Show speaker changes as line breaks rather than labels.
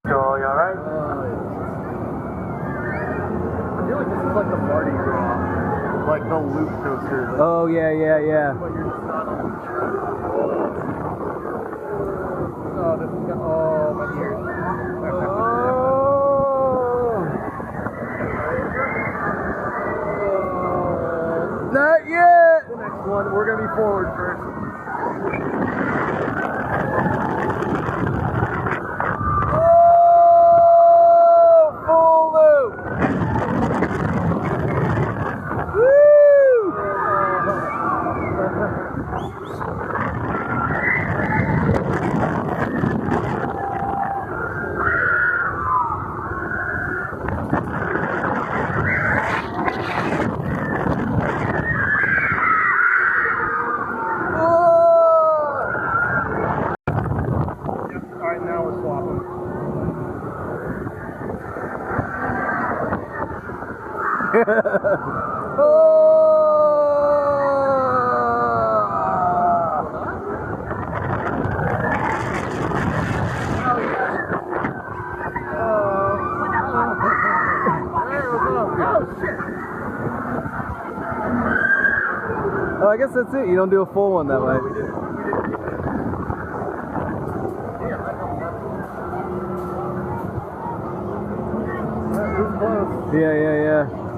Joel, you alright?
I feel like this is like the Mardi Gras, like the loop coaster. Like,
Oh, yeah, yeah, yeah.
but you're just not on the track. Oh, this is gonna, oh, my ears.
Not yet!
The next one, we're gonna be forward first. Alright, now we're swapping.
Oh, I guess that's it. You don't do a full one that way. Yeah, yeah, yeah.